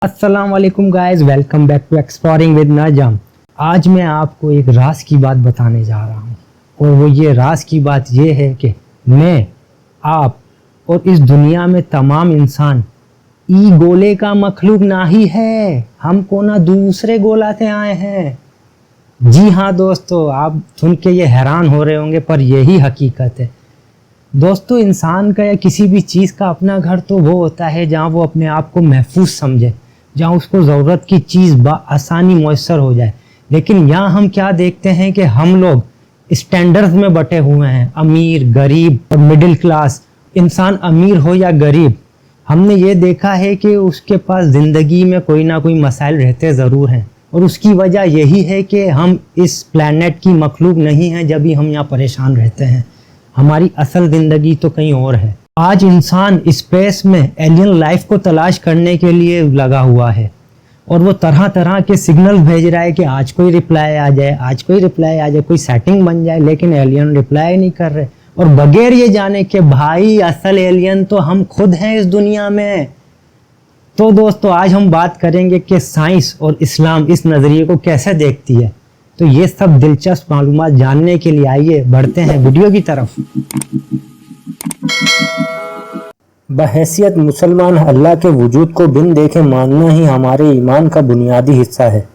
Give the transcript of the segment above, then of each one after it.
अस्सलाम वालेकुम guys, welcome back to exploring with Najam. आज मैं आपको एक राज की बात बताने जा रहा हूँ और वो ये राज की बात ये है कि मैं, आप और इस दुनिया में तमाम इंसान ई गोले का मखलूक नहीं है। हम को ना दूसरे गोला से आए हैं। जी हाँ दोस्तों, आप सुन के ये हैरान हो रहे होंगे पर यही हकीकत है। दोस्तों, इंसान का या किसी भी चीज़ का अपना घर तो वो होता है जहाँ वो अपने आप को महफूज समझे, जहाँ उसको ज़रूरत की चीज़ आसानी मैसर हो जाए। लेकिन यहाँ हम क्या देखते हैं कि हम लोग स्टैंडर्ड्स में बटे हुए हैं, अमीर, गरीब और मिडिल क्लास। इंसान अमीर हो या गरीब, हमने ये देखा है कि उसके पास ज़िंदगी में कोई ना कोई मसाइल रहते ज़रूर हैं और उसकी वजह यही है कि हम इस प्लैनेट की मखलूक नहीं हैं। जब भी हम यहाँ परेशान रहते हैं, हमारी असल ज़िंदगी तो कहीं और है। आज इंसान स्पेस में एलियन लाइफ को तलाश करने के लिए लगा हुआ है और वो तरह तरह के सिग्नल भेज रहा है कि आज कोई रिप्लाई आ जाए, आज कोई रिप्लाई आ जाए, कोई सेटिंग बन जाए, लेकिन एलियन रिप्लाई नहीं कर रहे। और बगैर ये जाने कि भाई असल एलियन तो हम खुद हैं इस दुनिया में। तो दोस्तों, आज हम बात करेंगे कि साइंस और इस्लाम इस नज़रिए को कैसे देखती है। तो ये सब दिलचस्प मालूमात जानने के लिए आइए बढ़ते हैं वीडियो की तरफ। बहैसियत मुसलमान, अल्लाह के वजूद को बिन देखे मानना ही हमारे ईमान का बुनियादी हिस्सा है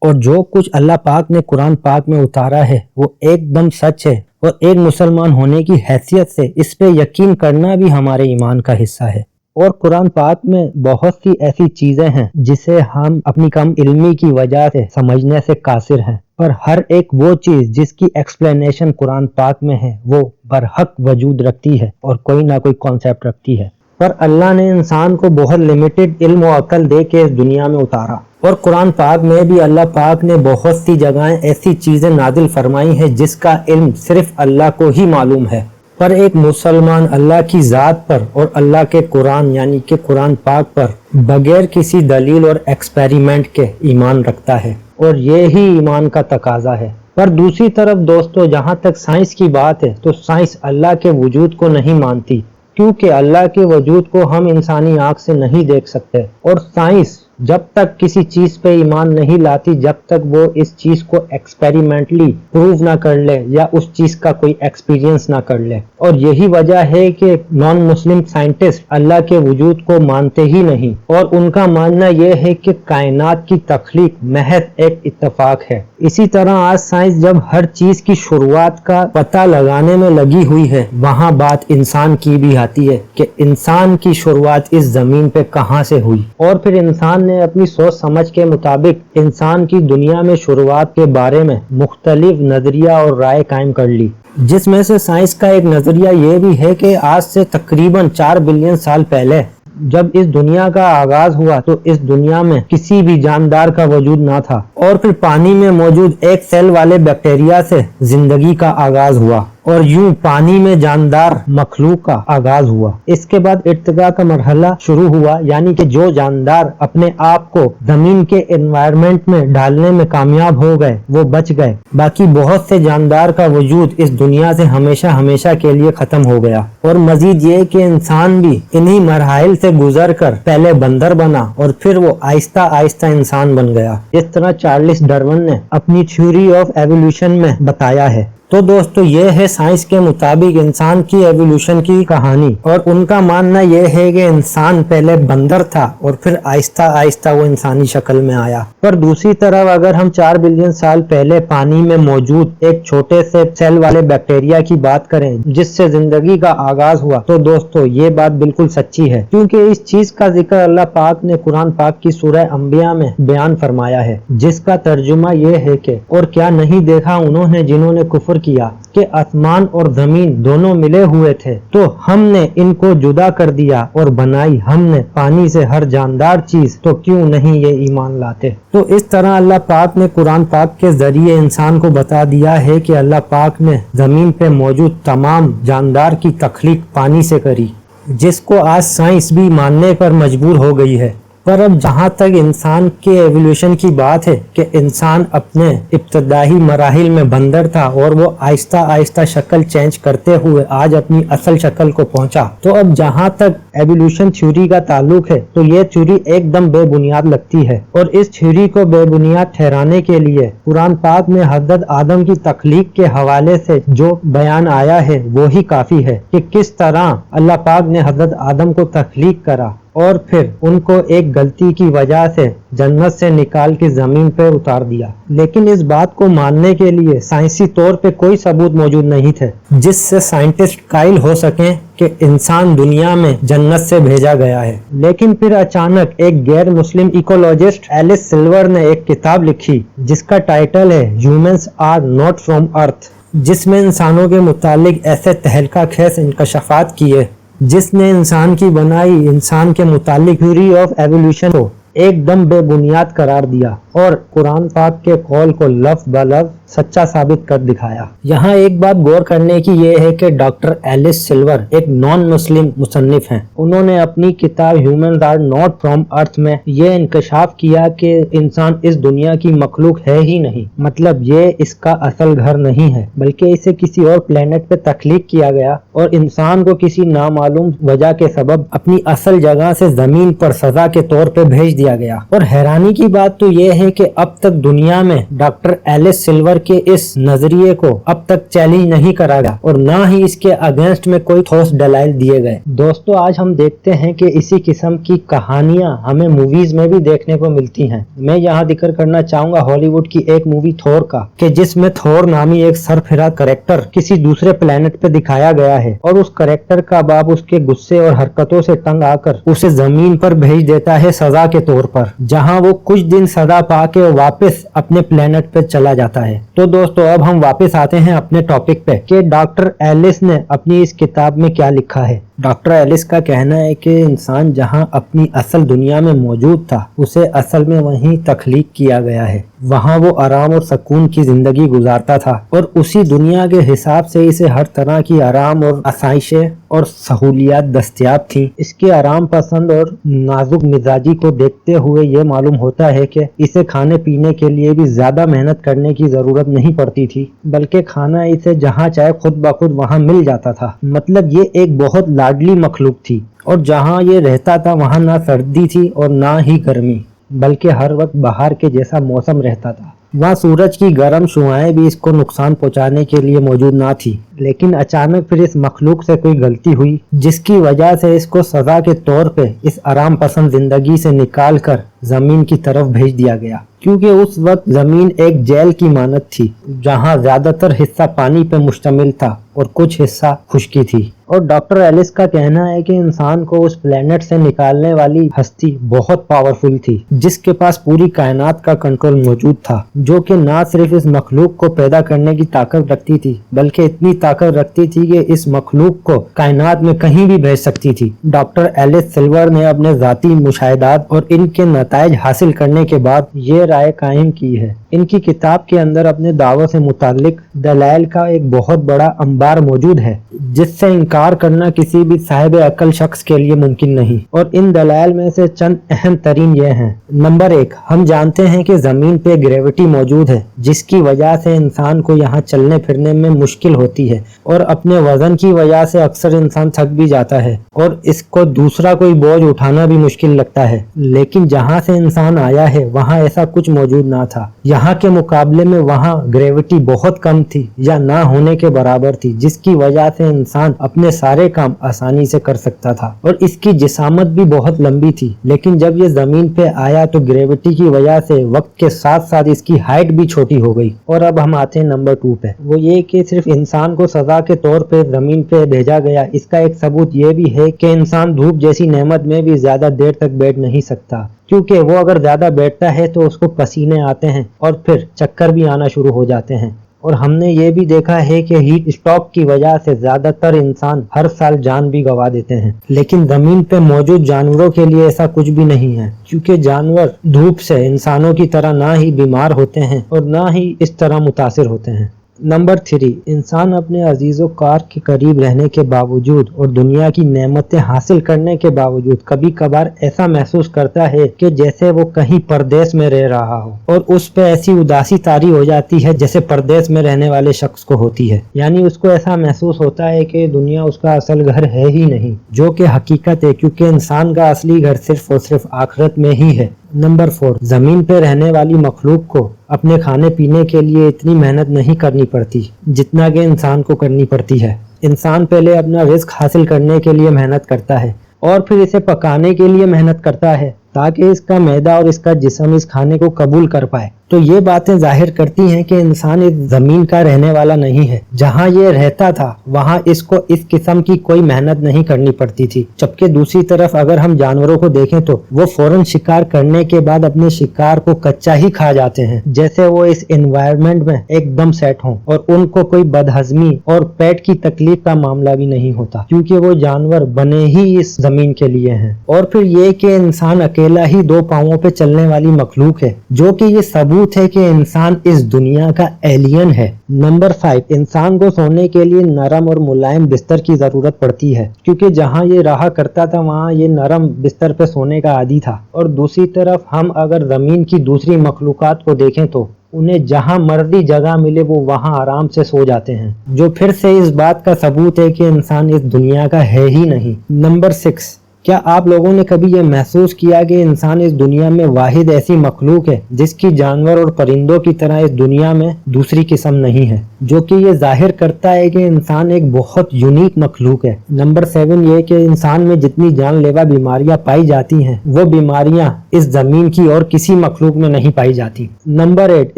और जो कुछ अल्लाह पाक ने कुरान पाक में उतारा है वो एकदम सच है और एक मुसलमान होने की हैसियत से इस पे यकीन करना भी हमारे ईमान का हिस्सा है। और कुरान पाक में बहुत सी ऐसी चीज़ें हैं जिसे हम अपनी कम इल्मी की वजह से समझने से कासिर हैं, पर हर एक वो चीज़ जिसकी एक्सप्लेनेशन कुरान पाक में है वो बरहक वजूद रखती है और कोई ना कोई कॉन्सेप्ट रखती है। पर अल्लाह ने इंसान को बहुत लिमिटेड इल्म और अकल दे के इस दुनिया में उतारा और कुरान पाक में भी अल्लाह पाक ने बहुत सी जगहें ऐसी चीज़ें नाजिल फरमाई हैं जिसका इल्म सिर्फ अल्लाह को ही मालूम है। पर एक मुसलमान अल्लाह की ज़ात पर और अल्लाह के कुरान यानी कि कुरान पाक पर बगैर किसी दलील और एक्सपेरिमेंट के ईमान रखता है और ये ही ईमान का तकाजा है। पर दूसरी तरफ दोस्तों, जहाँ तक साइंस की बात है तो साइंस अल्लाह के वजूद को नहीं मानती, क्योंकि अल्लाह के वजूद को हम इंसानी आँख से नहीं देख सकते। और साइंस जब तक किसी चीज़ पे ईमान नहीं लाती जब तक वो इस चीज़ को एक्सपेरिमेंटली प्रूव ना कर ले या उस चीज़ का कोई एक्सपीरियंस ना कर ले। और यही वजह है कि नॉन मुस्लिम साइंटिस्ट अल्लाह के वजूद को मानते ही नहीं और उनका मानना यह है कि कायनात की तख्लीक महज एक इत्तेफाक है। इसी तरह आज साइंस जब हर चीज़ की शुरुआत का पता लगाने में लगी हुई है, वहाँ बात इंसान की भी आती है कि इंसान की शुरुआत इस ज़मीन पे कहाँ से हुई। और फिर इंसान ने अपनी सोच समझ के मुताबिक इंसान की दुनिया में शुरुआत के बारे में मुख्तलिफ नजरिया और राय कायम कर ली, जिसमें से साइंस का एक नजरिया ये भी है कि आज से तकरीबन 4 बिलियन साल पहले जब इस दुनिया का आगाज हुआ तो इस दुनिया में किसी भी जानदार का वजूद ना था और फिर पानी में मौजूद एक सेल वाले बैक्टीरिया से जिंदगी का आगाज हुआ और यूं पानी में जानदार मखलूक का आगाज हुआ। इसके बाद इर्तिका का मरहला शुरू हुआ, यानी कि जो जानदार अपने आप को जमीन के एनवायरनमेंट में डालने में कामयाब हो गए वो बच गए। बाकी बहुत से जानदार का वजूद इस दुनिया से हमेशा हमेशा के लिए खत्म हो गया। और मजीद ये कि इंसान भी इन्हीं मरहल से गुजर कर पहले बंदर बना और फिर वो आहिस्ता आहिस्ता इंसान बन गया, इस तरह चार्ल्स डार्विन ने अपनी थ्योरी ऑफ एवोल्यूशन में बताया है। तो दोस्तों, ये है साइंस के मुताबिक इंसान की एवोल्यूशन की कहानी और उनका मानना यह है कि इंसान पहले बंदर था और फिर आहिस्ता आहिस्ता वो इंसानी शक्ल में आया। पर दूसरी तरफ अगर हम 4 बिलियन साल पहले पानी में मौजूद एक छोटे से सेल वाले बैक्टीरिया की बात करें जिससे जिंदगी का आगाज हुआ, तो दोस्तों ये बात बिल्कुल सच्ची है, क्योंकि इस चीज का जिक्र अल्लाह पाक ने कुरान पाक की सूरह अंबिया में बयान फरमाया है, जिसका तर्जुमा ये है कि और क्या नहीं देखा उन्होंने जिन्होंने कुफर किया कि आसमान और जमीन दोनों मिले हुए थे तो हमने इनको जुदा कर दिया और बनाई हमने पानी से हर जानदार चीज, तो क्यों नहीं ये ईमान लाते। तो इस तरह अल्लाह पाक ने कुरान पाक के जरिए इंसान को बता दिया है कि अल्लाह पाक ने जमीन पे मौजूद तमाम जानदार की तख्लीक पानी से करी, जिसको आज साइंस भी मानने पर मजबूर हो गई है। पर अब जहाँ तक इंसान के एवोल्यूशन की बात है कि इंसान अपने इब्तदाई मराहिल में बंदर था और वो आहिस्ता आहिस्ता शक्ल चेंज करते हुए आज अपनी असल शक्ल को पहुंचा, तो अब जहाँ तक एवोल्यूशन थ्योरी का ताल्लुक है तो ये थ्योरी एकदम बेबुनियाद लगती है। और इस थ्योरी को बेबुनियाद ठहराने के लिए कुरान पाक में हजरत आदम की तख्लीक के हवाले से जो बयान आया है वो ही काफी है कि किस तरह अल्लाह पाक ने हजरत आदम को तख्लीक करा और फिर उनको एक गलती की वजह से जन्नत से निकाल के जमीन पर उतार दिया। लेकिन इस बात को मानने के लिए साइंसी तौर पे कोई सबूत मौजूद नहीं थे जिससे साइंटिस्ट कायल हो सकें कि इंसान दुनिया में जन्नत से भेजा गया है। लेकिन फिर अचानक एक गैर मुस्लिम इकोलॉजिस्ट एलिस सिल्वर ने एक किताब लिखी जिसका टाइटल है ह्यूमंस आर नॉट फ्रॉम अर्थ, जिसमें इंसानों के मुतालिक ऐसे तहलका खेस इंकशाफात किए जिसने इंसान की बनाई इंसान के मुतालिक थ्योरी ऑफ एवोल्यूशन को एकदम बेबुनियाद करार दिया और कुरान पाक के कौल को लफ्ज ब लफ्ज सच्चा साबित कर दिखाया। यहाँ एक बात गौर करने की ये है कि डॉक्टर एलिस सिल्वर एक नॉन मुस्लिम मुसन्निफ हैं। उन्होंने अपनी किताब ह्यूमन्स आर नॉट फ्रॉम अर्थ में ये इंकशाफ किया कि इंसान इस दुनिया की मखलूक है ही नहीं, मतलब ये इसका असल घर नहीं है, बल्कि इसे किसी और प्लेनेट पे तख्लीक किया गया और इंसान को किसी नामालूम वजह के सबब अपनी असल जगह से जमीन पर सजा के तौर पे भेज दिया गया। और हैरानी की बात तो ये है कि अब तक दुनिया में डॉक्टर एलिस सिल्वर के इस नजरिए को अब तक चैलेंज नहीं करा गया और ना ही इसके अगेंस्ट में कोई ठोस दलाइल दिए गए। दोस्तों, आज हम देखते हैं कि इसी किस्म की कहानियां हमें मूवीज में भी देखने को मिलती हैं। मैं यहाँ जिक्र करना चाहूंगा हॉलीवुड की एक मूवी थोर का, कि जिसमें थोर नामी एक सरफिरा कैरेक्टर किसी दूसरे प्लेनेट पे दिखाया गया है और उस कैरेक्टर का बाप उसके गुस्से और हरकतों से तंग आकर उसे जमीन पर भेज देता है सजा के तौर पर, जहाँ वो कुछ दिन सजा पाके वापस अपने प्लेनेट पे चला जाता है। तो दोस्तों, अब हम वापस आते हैं अपने टॉपिक पे कि डॉक्टर एलिस ने अपनी इस किताब में क्या लिखा है। डॉक्टर एलिस का कहना है कि इंसान जहां अपनी असल दुनिया में मौजूद था उसे असल में वहीं तख्लीक किया गया है। वहां वो आराम और सुकून की जिंदगी गुजारता था और उसी दुनिया के हिसाब से इसे हर तरह की आराम और आसाइशें और सहूलियात दस्तयाब थी। इसके आराम पसंद और नाजुक मिजाजी को देखते हुए ये मालूम होता है कि इसे खाने पीने के लिए भी ज्यादा मेहनत करने की जरूरत नहीं पड़ती थी, बल्कि खाना इसे जहाँ चाहे खुद ब खुद वहाँ मिल जाता था। मतलब ये एक बहुत लाडली मखलूक थी और जहाँ ये रहता था वहाँ ना सर्दी थी और ना ही गर्मी, बल्कि हर वक्त बाहर के जैसा मौसम रहता था। वहाँ सूरज की गर्म शुआएं भी इसको नुकसान पहुंचाने के लिए मौजूद ना थी। लेकिन अचानक फिर इस मखलूक से कोई गलती हुई जिसकी वजह से इसको सजा के तौर पे इस आराम पसंद जिंदगी से निकाल कर जमीन की तरफ भेज दिया गया, क्योंकि उस वक्त जमीन एक जेल की मानत थी जहां ज्यादातर हिस्सा पानी पे मुश्तमिल था और कुछ हिस्सा खुश्की थी। और डॉक्टर एलिस का कहना है कि इंसान को उस प्लेनेट से निकालने वाली हस्ती बहुत पावरफुल थी, जिसके पास पूरी कायनात का कंट्रोल मौजूद था, जो कि ना सिर्फ इस मखलूक को पैदा करने की ताकत रखती थी बल्कि इतनी ताकत रखती थी कि इस मखलूक को कायनात में कहीं भी भेज सकती थी। डॉक्टर एलिस सिल्वर ने अपने जाती मुशाहिदात और इनके नताइज हासिल करने के बाद ये राय कायम की है। इनकी किताब के अंदर अपने दावों से मुतालिक दलाइल का एक बहुत बड़ा अंबार मौजूद है जिससे इनकार करना किसी भी साहिब अक्ल शख्स के लिए मुमकिन नहीं। और इन दलाइल में से चंद अहम तरीन ये हैं। नंबर 1, हम जानते हैं कि जमीन पे ग्रेविटी मौजूद है जिसकी वजह से इंसान को यहाँ चलने फिरने में मुश्किल होती है और अपने वजन की वजह से अक्सर इंसान थक भी जाता है और इसको दूसरा कोई बोझ उठाना भी मुश्किल लगता है। लेकिन जहाँ से इंसान आया है वहाँ ऐसा कुछ मौजूद ना था। यहाँ के मुकाबले में वहाँ ग्रेविटी बहुत कम थी या ना होने के बराबर थी, जिसकी वजह से इंसान अपने सारे काम आसानी से कर सकता था और इसकी जिसामत भी बहुत लंबी थी। लेकिन जब ये जमीन पे आया तो ग्रेविटी की वजह से वक्त के साथ साथ इसकी हाइट भी छोटी हो गई। और अब हम आते हैं नंबर 2 पे, वो ये कि सिर्फ इंसान को सजा के तौर पे जमीन पे भेजा गया। इसका एक सबूत ये भी है कि इंसान धूप जैसी नेमत में भी ज्यादा देर तक बैठ नहीं सकता, क्योंकि वो अगर ज्यादा बैठता है तो उसको पसीने आते हैं और फिर चक्कर भी आना शुरू हो जाते हैं। और हमने ये भी देखा है कि हीट स्ट्रोक की वजह से ज्यादातर इंसान हर साल जान भी गंवा देते हैं। लेकिन जमीन पे मौजूद जानवरों के लिए ऐसा कुछ भी नहीं है, क्योंकि जानवर धूप से इंसानों की तरह ना ही बीमार होते हैं और ना ही इस तरह मुतासिर होते हैं। नंबर 3, इंसान अपने अजीज़ो कार के करीब रहने के बावजूद और दुनिया की नेमतें हासिल करने के बावजूद कभी कभार ऐसा महसूस करता है कि जैसे वो कहीं परदेश में रह रहा हो, और उस पे ऐसी उदासी तारी हो जाती है जैसे परदेश में रहने वाले शख्स को होती है। यानी उसको ऐसा महसूस होता है कि दुनिया उसका असल घर है ही नहीं, जो कि हकीकत है, क्योंकि इंसान का असली घर सिर्फ और सिर्फ आखिरत में ही है। नंबर 4, जमीन पे रहने वाली मखलूक को अपने खाने पीने के लिए इतनी मेहनत नहीं करनी पड़ती जितना कि इंसान को करनी पड़ती है। इंसान पहले अपना रिस्क हासिल करने के लिए मेहनत करता है और फिर इसे पकाने के लिए मेहनत करता है ताकि इसका मैदा और इसका जिस्म इस खाने को कबूल कर पाए। तो ये बातें जाहिर करती हैं कि इंसान इस जमीन का रहने वाला नहीं है। जहाँ ये रहता था वहाँ इसको इस किस्म की कोई मेहनत नहीं करनी पड़ती थी। जबकि दूसरी तरफ अगर हम जानवरों को देखें तो वो फौरन शिकार करने के बाद अपने शिकार को कच्चा ही खा जाते हैं, जैसे वो इस एनवायरनमेंट में एकदम सेट हों और उनको कोई बदहजमी और पेट की तकलीफ का मामला भी नहीं होता, क्योंकि वो जानवर बने ही इस जमीन के लिए हैं। और फिर ये कि इंसान अकेला ही 2 पांवों पे चलने वाली मखलूक है, जो कि ये सबूत है कि इंसान इस दुनिया का एलियन है। नंबर 5, इंसान को सोने के लिए नरम और मुलायम बिस्तर की जरूरत पड़ती है, क्योंकि जहां ये रहा करता था वहां ये नरम बिस्तर पे सोने का आदी था। और दूसरी तरफ हम अगर जमीन की दूसरी मखलूकात को देखें तो उन्हें जहां मर्जी जगह मिले वो वहां आराम से सो जाते हैं, जो फिर से इस बात का सबूत है कि इंसान इस दुनिया का है ही नहीं। नंबर 6, क्या आप लोगों ने कभी ये महसूस किया कि इंसान इस दुनिया में वाहिद ऐसी मखलूक है जिसकी जानवर और परिंदों की तरह इस दुनिया में दूसरी किस्म नहीं है, जो कि ये जाहिर करता है कि इंसान एक बहुत यूनिक मखलूक है। नंबर 7 ये कि इंसान में जितनी जानलेवा बीमारियां पाई जाती हैं वो बीमारियां इस जमीन की और किसी मखलूक में नहीं पाई जाती। नंबर 8,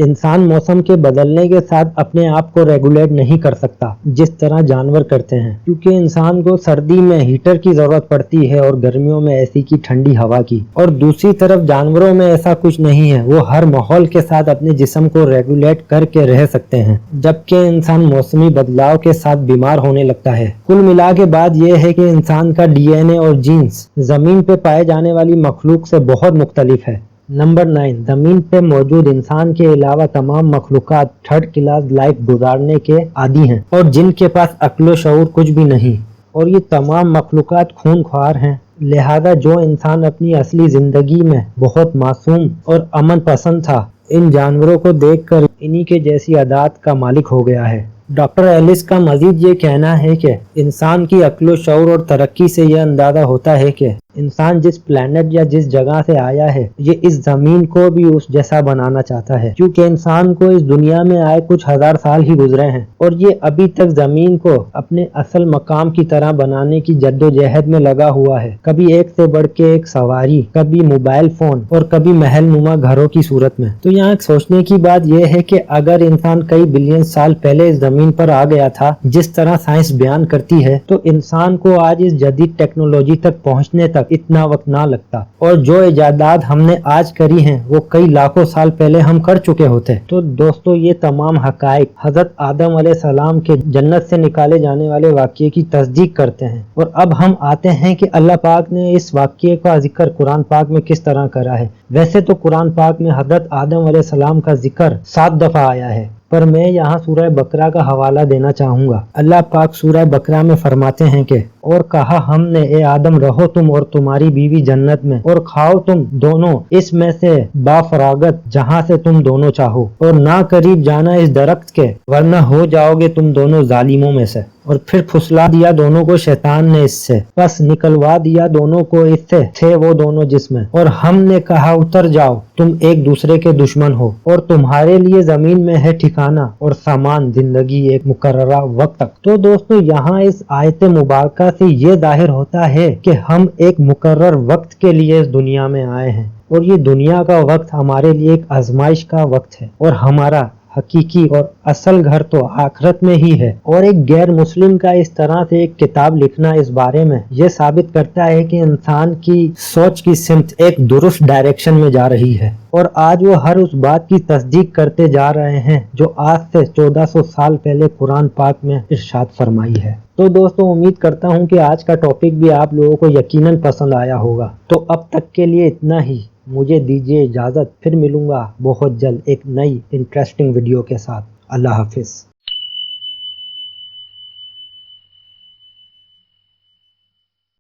इंसान मौसम के बदलने के साथ अपने आप को रेगुलेट नहीं कर सकता जिस तरह जानवर करते हैं, क्योंकि इंसान को सर्दी में हीटर की जरूरत पड़ती है और गर्मियों में ऐसी की ठंडी हवा की। और दूसरी तरफ जानवरों में ऐसा कुछ नहीं है, वो हर माहौल के साथ अपने जिस्म को रेगुलेट करके रह सकते हैं, जबकि इंसान मौसमी बदलाव के साथ बीमार होने लगता है। कुल मिला के बात यह है कि इंसान का डीएनए और जीन्स जमीन पे पाए जाने वाली मखलूक से बहुत मुख्तलिफ है। नंबर 9, जमीन पे मौजूद इंसान के अलावा तमाम मखलूकात थर्ड क्लास लाइफ गुजारने के आदी हैं और जिनके पास अक्ल शऊर कुछ भी नहीं, और ये तमाम मखलूकात खूनख्वार हैं। लिहाजा जो इंसान अपनी असली जिंदगी में बहुत मासूम और अमन पसंद था, इन जानवरों को देखकर इन्हीं के जैसी आदत का मालिक हो गया है। डॉक्टर एलिस का मजीद ये कहना है कि इंसान की अक्ल शऊर और तरक्की से यह अंदाजा होता है कि इंसान जिस प्लेनेट या जिस जगह से आया है ये इस जमीन को भी उस जैसा बनाना चाहता है, क्योंकि इंसान को इस दुनिया में आए कुछ हजार साल ही गुजरे हैं और ये अभी तक जमीन को अपने असल मकाम की तरह बनाने की जद्दोजहद में लगा हुआ है। कभी एक से बढ़ के एक सवारी, कभी मोबाइल फोन और कभी महल नुमा घरों की सूरत में। तो यहाँ सोचने की बात यह है कि अगर इंसान कई बिलियन साल पहले इस जमीन पर आ गया था जिस तरह साइंस बयान करती है, तो इंसान को आज इस जदीद टेक्नोलॉजी तक पहुँचने तक इतना वक्त ना लगता, और जो इजादात हमने आज करी हैं वो कई लाखों साल पहले हम कर चुके होते। तो दोस्तों, ये तमाम हकाइक हजरत आदम अलैहिस्सलाम के जन्नत से निकाले जाने वाले वाक़ये की तस्दीक करते हैं। और अब हम आते हैं कि अल्लाह पाक ने इस वाक़ये का जिक्र कुरान पाक में किस तरह करा है। वैसे तो कुरान पाक में हजरत आदम अलैहिस्सलाम का जिक्र 7 दफा आया है, पर मैं यहाँ सूरह बकरा का हवाला देना चाहूँगा। अल्लाह पाक सूरह बकरा में फरमाते हैं कि और कहा हमने, ए आदम रहो तुम और तुम्हारी बीवी जन्नत में और खाओ तुम दोनों इसमें से बाफरागत जहाँ से तुम दोनों चाहो, और ना करीब जाना इस दरख्त के वरना हो जाओगे तुम दोनों जालिमों में से। और फिर फुसला दिया दोनों को शैतान ने इससे, बस निकलवा दिया दोनों को इससे, थे वो दोनों जिसमें, और हमने कहा उतर जाओ तुम एक दूसरे के दुश्मन हो और तुम्हारे लिए जमीन में है ठिकाना और सामान जिंदगी एक मुकर्ररा वक्त तक। तो दोस्तों, यहाँ इस आयत मुबारका से ये जाहिर होता है कि हम एक मुकर्रर वक्त के लिए इस दुनिया में आए हैं और ये दुनिया का वक्त हमारे लिए एक आजमाइश का वक्त है और हमारा हकीकी और असल घर तो आखिरत में ही है। और एक गैर मुस्लिम का इस तरह से एक किताब लिखना इस बारे में यह साबित करता है कि इंसान की सोच की सिमत एक दुरुस्त डायरेक्शन में जा रही है और आज वो हर उस बात की तस्दीक करते जा रहे हैं जो आज से 1400 साल पहले कुरान पाक में इरशाद फरमाई है। तो दोस्तों, उम्मीद करता हूँ कि आज का टॉपिक भी आप लोगों को यकीनन पसंद आया होगा। तो अब तक के लिए इतना ही, मुझे दीजिए इजाज़त, फिर मिलूंगा बहुत जल्द एक नई इंटरेस्टिंग वीडियो के साथ। अल्लाह हाफिज।